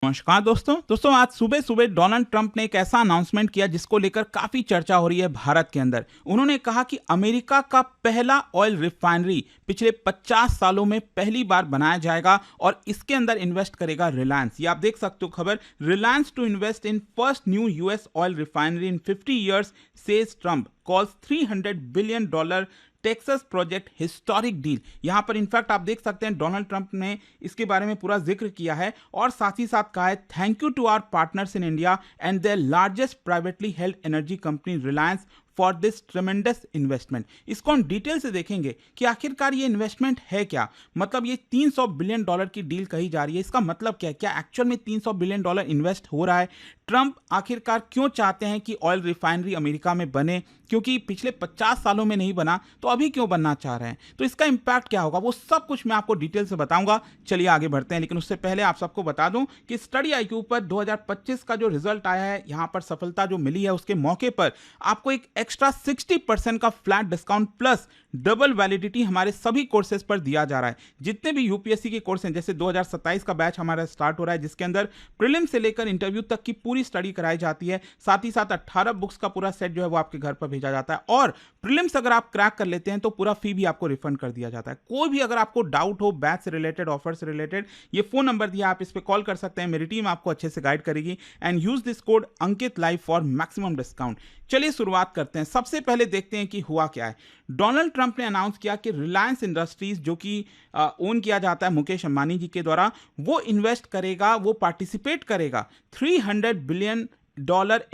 नमस्कार दोस्तों आज सुबह सुबह डोनाल्ड ट्रंप ने एक ऐसा अनाउंसमेंट किया जिसको लेकर काफी चर्चा हो रही है भारत के अंदर। उन्होंने कहा कि अमेरिका का पहला ऑयल रिफाइनरी पिछले 50 सालों में पहली बार बनाया जाएगा और इसके अंदर इन्वेस्ट करेगा रिलायंस। ये आप देख सकते हो खबर, Reliance to invest in first new US oil refinery in 50 years says Trump calls $300 billion Texas project historic deal. यहां पर इनफैक्ट आप देख सकते हैं डोनाल्ड ट्रंप ने इसके बारे में पूरा जिक्र किया है और साथ ही साथ कहा है thank you to our partners in India and their largest privately held energy company Reliance for this tremendous investment. इसको हम डिटेल से देखेंगे कि आखिरकार ये इन्वेस्टमेंट है क्या। मतलब ये $300 बिलियन की डील कही जा रही है, इसका मतलब क्या है? क्या एक्चुअल में $300 बिलियन इन्वेस्ट हो रहा है? ट्रंप आखिरकार क्यों चाहते हैं कि ऑयल रिफाइनरी अमेरिका में बने? क्योंकि पिछले 50 सालों में नहीं बना तो अभी क्यों बनना चाह रहे हैं? तो इसका इंपैक्ट क्या होगा वो सब कुछ मैं आपको डिटेल से बताऊंगा। चलिए आगे बढ़ते हैं, लेकिन उससे पहले आप सबको बता दूं कि स्टडी आईक्यू पर 2025 का जो रिजल्ट आया है, यहां पर सफलता जो मिली है उसके मौके पर आपको एक एक्स्ट्रा 60% का flat discount plus double validity हमारे सभी कोर्सेज पर दिया जा रहा है। जितने भी यूपीएससी के कोर्स हैं, जैसे 2027 का बैच हमारा स्टार्ट हो रहा है जिसके अंदर प्रीलिम से लेकर इंटरव्यू तक की पूरी स्टडी कराई जाती है। साथ ही साथ 18 बुक्स का पूरा सेट जो है वो आपके घर पर भेजा जाता है और प्रीलिम्स अगर आप क्रैक कर लेते हैं तो पूरा फी भी आपको रिफंड कर दिया जाता है। कोई भी अगर आपको डाउट हो बैच से रिलेटेड, ऑफर से रिलेटेड, ये फोन नंबर दिया, आप इस पर कॉल कर सकते हैं। मेरी टीम आपको अच्छे से गाइड करेगी and use this code Ankit live for maximum discount. चलिए शुरुआत करते हैं। सबसे पहले देखते हैं कि हुआ क्या है। डोनाल्ड ट्रंप ने अनाउंस किया कि रिलायंस इंडस्ट्रीज जो कि ओन किया जाता है मुकेश अंबानी जी के द्वारा, वो इन्वेस्ट करेगा, वो पार्टिसिपेट करेगा $300 बिलियन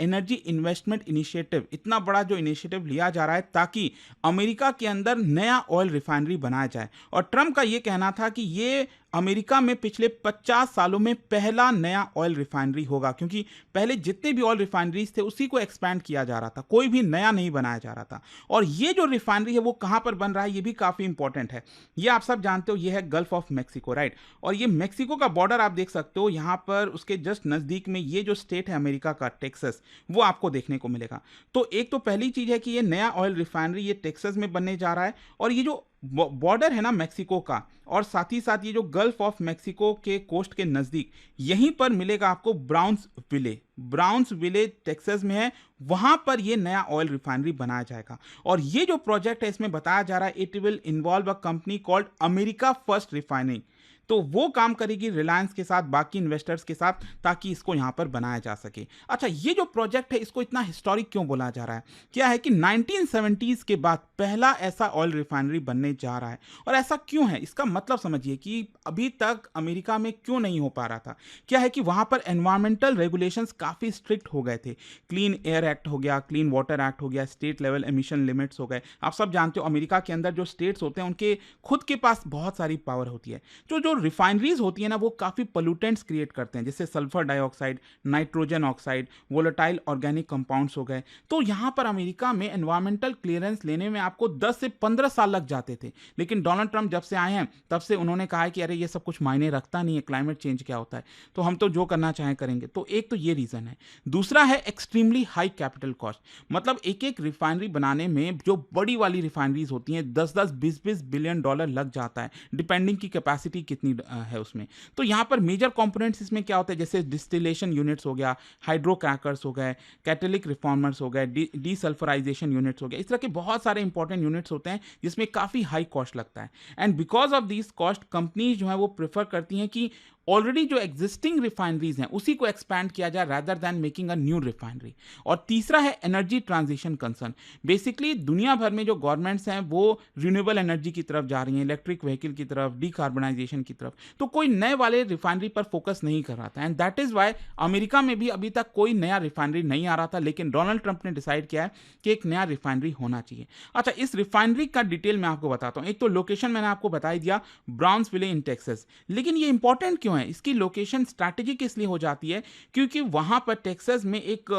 एनर्जी इन्वेस्टमेंट इनिशिएटिव। इतना बड़ा जो इनिशिएटिव लिया जा रहा है ताकि अमेरिका के अंदर नया ऑयल रिफाइनरी बनाया जाए। और ट्रंप का यह कहना था कि ये अमेरिका में पिछले 50 सालों में पहला नया ऑयल रिफाइनरी होगा, क्योंकि पहले जितने भी ऑयल रिफाइनरीज थे उसी को एक्सपैंड किया जा रहा था, कोई भी नया नहीं बनाया जा रहा था। और ये जो रिफाइनरी है वो कहां पर बन रहा है ये भी काफी इंपॉर्टेंट है। ये आप सब जानते हो, ये है गल्फ ऑफ मैक्सिको, राइट। और ये मैक्सिको का बॉर्डर आप देख सकते हो, यहां पर उसके जस्ट नजदीक में ये जो स्टेट है अमेरिका का टेक्सास, वो आपको देखने को मिलेगा। तो एक तो पहली चीज है कि ये नया ऑयल रिफाइनरी ये टेक्सास में बनने जा रहा है और ये जो बॉर्डर है ना मैक्सिको का, और साथ ही साथ ये जो गल्फ ऑफ मैक्सिको के कोस्ट के नजदीक यहीं पर मिलेगा आपको ब्राउन्सविले टेक्सास में है, वहां पर ये नया ऑयल रिफाइनरी बनाया जाएगा। और ये जो प्रोजेक्ट है इसमें बताया जा रहा है it will involve a company called America first refining. तो वो काम करेगी रिलायंस के साथ, बाकी इन्वेस्टर्स के साथ, ताकि इसको यहां पर बनाया जा सके। अच्छा, ये जो प्रोजेक्ट है इसको इतना हिस्टोरिक क्यों बोला जा रहा है? क्या है कि 1970s के बाद पहला ऐसा ऑयल रिफाइनरी बनने जा रहा है। और ऐसा क्यों है इसका मतलब समझिए कि अभी तक अमेरिका में क्यों नहीं हो पा रहा था। क्या है कि वहां पर एनवायरमेंटल रेगुलेशंस काफी स्ट्रिक्ट हो गए थे। क्लीन एयर एक्ट हो गया, क्लीन वाटर एक्ट हो गया, स्टेट लेवल एमिशन लिमिट्स हो गए। आप सब जानते हो अमेरिका के अंदर जो स्टेट्स होते हैं उनके खुद के पास बहुत सारी पावर होती है। जो रिफाइनरीज होती है ना, वो काफी पोल्यूटेंट्स क्रिएट करते हैं, जैसे sulphur dioxide, nitrogen oxide, volatile organic compounds हो गए। तो यहां पर अमेरिका में एनवायरमेंटल क्लियरेंस लेने में आपको 10 से 15 साल लग जाते थे। लेकिन डोनाल्ड ट्रंप जब से आए हैं तब से उन्होंने कहा है कि अरे ये सब कुछ मायने रखता नहीं है, क्लाइमेट चेंज क्या होता है, तो हम तो जो करना चाहें करेंगे। तो एक तो ये रीजन है। दूसरा है एक्सट्रीमली हाई कैपिटल कॉस्ट। मतलब एक एक रिफाइनरी बनाने में जो बड़ी वाली रिफाइनरीज होती हैं 10-10, 20-20 बिलियन डॉलर लग जाता है, डिपेंडिंग की कैपेसिटी कितनी है उसमें। तो यहां पर मेजर कंपोनेंट्स इसमें क्या होते हैं, जैसे डिस्टिलेशन यूनिट्स हो गया, हाइड्रोक्रैकर्स हो गए, कैटेलिक रिफॉर्मर्स हो गए, डीसल्फराइजेशन यूनिट्स हो गए। इस तरह के बहुत सारे इंपॉर्टेंट यूनिट्स होते हैं जिसमें काफी हाई कॉस्ट लगता है। And because of this cost companies जो है वो प्रेफर करती हैं कि ऑलरेडी जो एग्जिस्टिंग रिफाइनरीज हैं उसी को एक्सपैंड किया जाए rather than making a new refinery. और तीसरा है एनर्जी ट्रांजिशन कंसर्न। बेसिकली दुनिया भर में जो गवर्नमेंट्स हैं वो रिन्यूएबल एनर्जी की तरफ जा रही हैं, इलेक्ट्रिक व्हीकल की तरफ, डीकार्बनाइजेशन की तरफ। तो कोई नए वाले रिफाइनरी पर फोकस नहीं कर रहा था and that is why America में भी अभी तक कोई नया रिफाइनरी नहीं आ रहा था। लेकिन डोनाल्ड ट्रंप ने डिसाइड किया है कि एक नया रिफाइनरी होना चाहिए। अच्छा, इस रिफाइनरी का डिटेल मैं आपको बताता हूं। एक तो लोकेशन मैंने आपको बता ही दिया, ब्राउन्सविले इन टेक्सास। लेकिन ये इंपॉर्टेंट क्यों है, इसकी लोकेशन स्ट्रैटेजिक इसलिए हो जाती है क्योंकि वहां पर टेक्सास में एक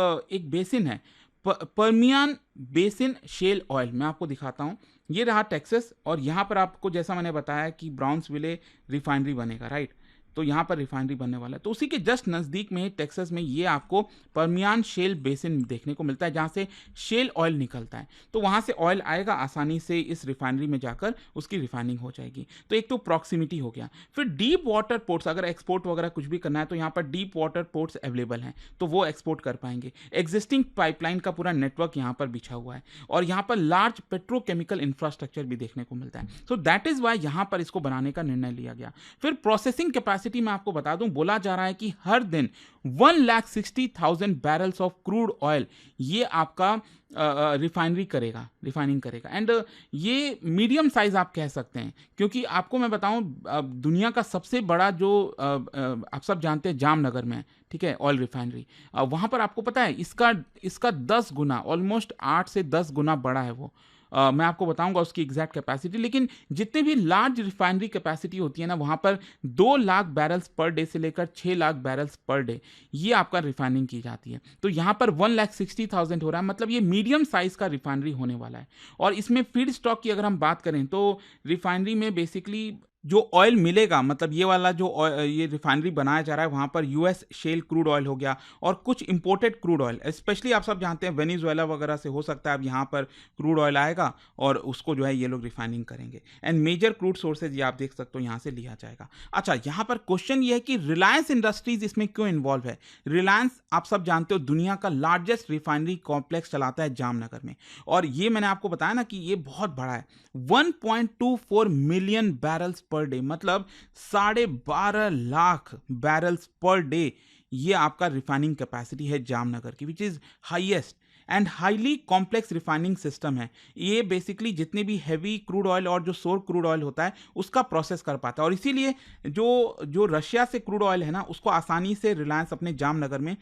बेसिन है, पर्मियन बेसिन शेल ऑयल। मैं आपको दिखाता हूं, ये रहा टेक्सास और यहां पर आपको जैसा मैंने बताया कि ब्राउन्सविले रिफाइनरी बनेगा, राइट। तो यहाँ पर रिफाइनरी बनने वाला है। तो उसी के जस्ट नज़दीक में ही टेक्सास में ये आपको परमियान शेल बेसिन देखने को मिलता है, जहाँ से शेल ऑयल निकलता है। तो वहाँ से ऑयल आएगा, आसानी से इस रिफाइनरी में जाकर उसकी रिफाइनिंग हो जाएगी। तो एक तो प्रॉक्सिमिटी हो गया। फिर डीप वाटर पोर्ट्स, अगर एक्सपोर्ट वगैरह कुछ भी करना है तो यहाँ पर डीप वाटर पोर्ट्स अवेलेबल हैं, तो वो एक्सपोर्ट कर पाएंगे। एग्जिस्टिंग पाइपलाइन का पूरा नेटवर्क यहाँ पर बिछा हुआ है और यहाँ पर लार्ज पेट्रोकेमिकल इंफ्रास्ट्रक्चर भी देखने को मिलता है। सो दैट इज वाई यहाँ पर इसको बनाने का निर्णय लिया गया। फिर प्रोसेसिंग कैपेसिटी में आपको बता दूं, बोला जा रहा है कि हर दिन 1,60,000 बैरल्स ऑफ क्रूड ऑयल ये आपका रिफाइनिंग करेगा। एंड ये मीडियम साइज आप कह सकते हैं, क्योंकि आपको मैं बताऊं दुनिया का सबसे बड़ा जो आप सब जानते हैं जामनगर में, ठीक है, ऑयल रिफाइनरी, वहाँ पर आपको पता है इसका 10 गुना, ऑलमोस्ट 8 से 10 गुना बड़ा है वो। मैं आपको बताऊंगा उसकी एग्जैक्ट कैपेसिटी, लेकिन जितने भी लार्ज रिफाइनरी कैपेसिटी होती है ना, वहाँ पर 2 लाख बैरल्स पर डे से लेकर 6 लाख बैरल्स पर डे ये आपका रिफाइनिंग की जाती है। तो यहाँ पर 1,60,000 हो रहा है, मतलब ये मीडियम साइज का रिफाइनरी होने वाला है। और इसमें फीड स्टॉक की अगर हम बात करें तो रिफाइनरी में बेसिकली जो ऑयल मिलेगा, मतलब ये वाला जो ये रिफाइनरी बनाया जा रहा है, वहाँ पर यूएस शेल क्रूड ऑयल हो गया और कुछ इंपोर्टेड क्रूड ऑयल, स्पेशली आप सब जानते हैं वेनेजुएला वगैरह से हो सकता है अब यहाँ पर क्रूड ऑयल आएगा और उसको जो है ये लोग रिफाइनिंग करेंगे। एंड मेजर क्रूड सोर्सेज ये आप देख सकते हो यहाँ से लिया जाएगा। अच्छा, यहाँ पर क्वेश्चन ये है कि रिलायंस इंडस्ट्रीज इसमें क्यों इन्वॉल्व है। रिलायंस आप सब जानते हो दुनिया का लार्जेस्ट रिफाइनरी कॉम्प्लेक्स चलाता है जामनगर में, और ये मैंने आपको बताया ना कि ये बहुत बड़ा है। 1.24 मिलियन बैरल्स पर डे, मतलब 12.5 लाख बैरल्स पर डे ये आपका रिफाइनिंग कैपेसिटी है जामनगर की, which is highest and highly complex refining system है। ये बेसिकली जितने भी हैवी क्रूड ऑयल और जो सोर क्रूड ऑयल होता है उसका प्रोसेस कर पाता है, और इसीलिए जो रशिया से क्रूड ऑयल है ना, उसको आसानी से रिलायंस अपने जामनगर में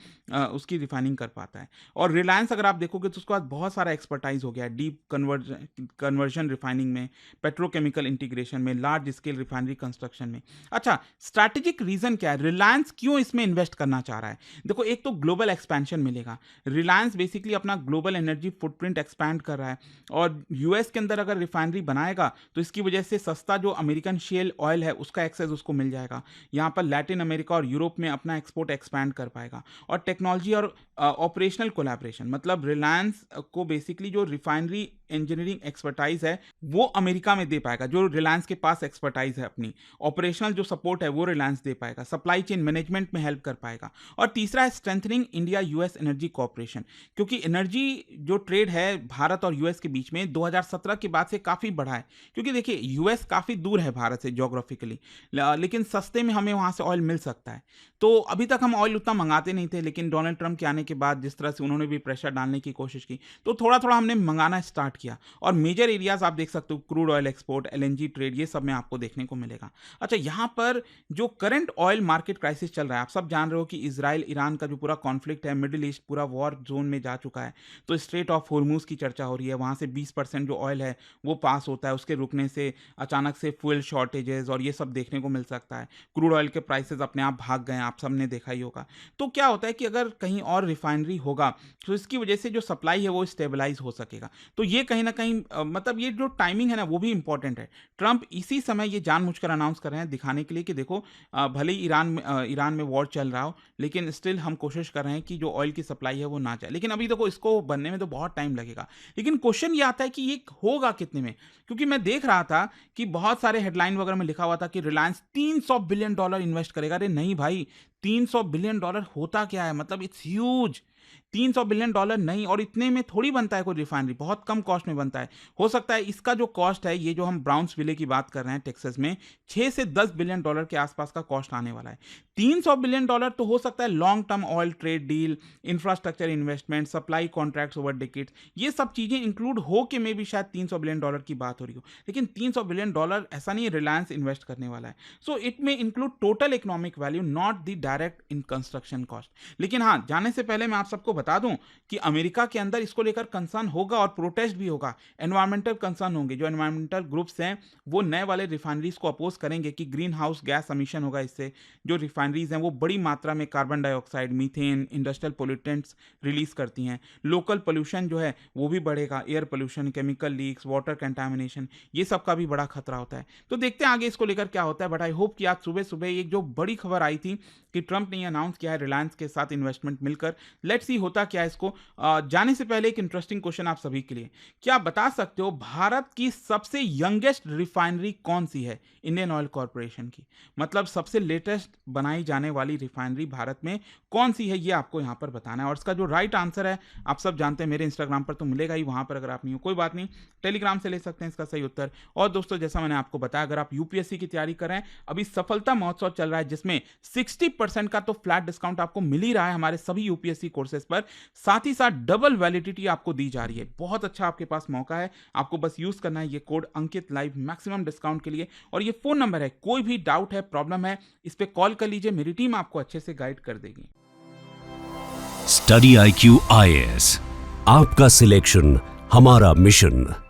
उसकी रिफाइनिंग कर पाता है। और रिलायंस अगर आप देखोगे तो उसके बाद बहुत सारा एक्सपर्टाइज हो गया डीप कन्वर्जन रिफाइनिंग में, पेट्रोकेमिकल इंटीग्रेशन में, लार्ज स्केल रिफाइनरी कंस्ट्रक्शन में। अच्छा, स्ट्रैटेजिक रीजन क्या है, रिलायंस क्यों इसमें इन्वेस्ट करना चाह रहा है। देखो, एक तो ग्लोबल एक्सपेंशन मिलेगा। रिलायंस बेसिकली अपना ग्लोबल एनर्जी फुटप्रिंट एक्सपैंड कर रहा है, और यूएस के अंदर अगर रिफाइनरी बनाएगा तो इसकी वजह से सस्ता जो अमेरिकन शेल ऑयल है उसका एक्सेस उसको मिल जाएगा। यहाँ पर लैटिन अमेरिका और यूरोप में अपना एक्सपोर्ट एक्सपैंड कर पाएगा। और टेक्नोलॉजी और ऑपरेशनल कोलैबोरेशन, मतलब रिलायंस को बेसिकली जो रिफाइनरी इंजीनियरिंग एक्सपर्टाइज है वो अमेरिका में दे पाएगा, जो रिलायंस के पास एक्सपर्टाइज है अपनी। ऑपरेशनल जो सपोर्ट है वो रिलायंस दे पाएगा, सप्लाई चेन मैनेजमेंट में हेल्प कर पाएगा। और तीसरा है strengthening India US energy cooperation, क्योंकि एनर्जी जो ट्रेड है भारत और यूएस के बीच में 2017 के बाद से काफ़ी बढ़ा है। क्योंकि देखिए, यूएस काफ़ी दूर है भारत से जोग्राफिकली, लेकिन सस्ते में हमें वहाँ से ऑयल मिल सकता है। तो अभी तक हम ऑयल उतना मंगाते नहीं थे, लेकिन डोनाल्ड ट्रंप के आने के बाद जिस तरह से उन्होंने भी प्रेशर डालने की कोशिश की, तो थोड़ा थोड़ा हमने मंगाना स्टार्ट किया। और मेजर एरियाज आप देख सकते हो, crude oil export, LNG trade, ये सब में आपको देखने को मिलेगा। अच्छा, यहाँ पर जो करंट ऑयल मार्केट क्राइसिस चल रहा है, आप सब जान रहे हो कि इजराइल ईरान का जो पूरा कॉन्फ्लिक्ट है, मिडिल ईस्ट पूरा वॉर जोन में जा चुका है। तो स्ट्रेट ऑफ हॉर्मुज की चर्चा हो रही है, वहाँ से 20% जो ऑयल है वो पास होता है, उसके रुकने से अचानक से फ्यूल शॉर्टेजेस और ये सब देखने को मिल सकता है। क्रूड ऑयल के प्राइसेस अपने आप भाग गए, आप सब ने देखा ही होगा। तो क्या होता है कि अगर कहीं और रिफाइनरी होगा तो इसकी वजह से जो सप्लाई है वो स्टेबलाइज हो सकेगा। तो ये कहीं ना कहीं मतलब ये जो टाइमिंग है ना वो भी इंपॉर्टेंट है। ट्रंप इसी समय ये जानबूझकर अनाउंस कर रहे हैं, दिखाने के लिए कि देखो भले ही ईरान में वॉर चल रहा हो, लेकिन स्टिल हम कोशिश कर रहे हैं कि जो ऑयल की सप्लाई है वो ना जाए। लेकिन अभी देखो, इसको बनने में तो बहुत टाइम लगेगा। लेकिन क्वेश्चन ये आता है कि ये होगा कितने में, क्योंकि मैं देख रहा था कि बहुत सारे हेडलाइन वगैरह में लिखा हुआ था कि रिलायंस $300 बिलियन इन्वेस्ट करेगा। अरे नहीं भाई, $300 बिलियन होता क्या है, मतलब इट्स ह्यूज। $300 बिलियन नहीं, और इतने में थोड़ी बनता है कोई रिफाइनरी, बहुत कम कॉस्ट में बनता है। हो सकता है इसका जो कॉस्ट है, ये जो हम ब्राउन्सविले की बात कर रहे हैं टेक्सास में, 6 से 10 बिलियन डॉलर के आसपास का कॉस्ट आने वाला है। $300 बिलियन तो हो सकता है long term oil trade deal, infrastructure investment, supply contracts over decades, ये सब चीजें इंक्लूड हो के में भी शायद $300 बिलियन की बात हो रही हो। लेकिन $300 बिलियन ऐसा नहीं है रिलायंस इन्वेस्ट करने वाला है। सो इट में include total economic value, not the direct in construction cost. लेकिन हाँ, जाने से पहले मैं आप सबको बता दूं कि अमेरिका के अंदर इसको लेकर कंसर्न होगा और प्रोटेस्ट भी होगा, एनवायरमेंटल कंसर्न होंगे। जो एनवायरमेंटल ग्रुप्स हैं वो नए वाले रिफाइनरीज को अपोज करेंगे कि ग्रीन हाउस गैस एमिशन होगा इससे, जो रिफाइनरी रिफाइनरीज हैं वो बड़ी मात्रा में carbon dioxide, methane, industrial pollutants release करती हैं। लोकल पोल्यूशन जो है वो भी बढ़ेगा, air pollution, chemical leaks, water contamination, ये सब का भी बड़ा खतरा होता है। तो देखते हैं आगे इसको लेकर क्या होता है, बट आई होप कि आज सुबह सुबह एक जो बड़ी खबर आई थी कि ट्रंप ने अनाउंस किया है रिलायंस के साथ इन्वेस्टमेंट मिलकर। लेट्स सी होता क्या है इसको। जाने से पहले एक इंटरेस्टिंग क्वेश्चन आप सभी के लिए, क्या आप बता सकते हो भारत की सबसे यंगेस्ट रिफाइनरी कौन सी है इंडियन ऑयल कॉर्पोरेशन की? मतलब सबसे लेटेस्ट बनाई जाने वाली रिफाइनरी भारत में कौन सी है, ये आपको यहां पर बताना है। और इसका जो राइट आंसर है आप सब जानते हैं, मेरे इंस्टाग्राम पर तो मिलेगा ही, वहां पर अगर आप नहीं हो कोई बात नहीं, टेलीग्राम से ले सकते हैं इसका सही उत्तर। और दोस्तों जैसा मैंने आपको बताया, अगर आप यूपीएससी की तैयारी कर रहे हैं, अभी सफलता महोत्सव चल रहा है जिसमें 60% का तो फ्लैट डिस्काउंट आपको मिल ही रहा है हमारे सभी यूपीएससी कोर्सेज पर, साथ ही साथ डबल वैलिडिटी आपको दी जा रही है। बहुत अच्छा आपके पास मौका है, आपको बस यूज करना है ये कोड अंकित लाइव मैक्सिमम डिस्काउंट के लिए। और ये फोन नंबर है, कोई भी डाउट है, प्रॉब्लम है, इस पे कॉल कर लीजिए, मेरी टीम आपको अच्छे से गाइड कर देगी। स्टडी IQ IAS, आपका सिलेक्शन हमारा मिशन।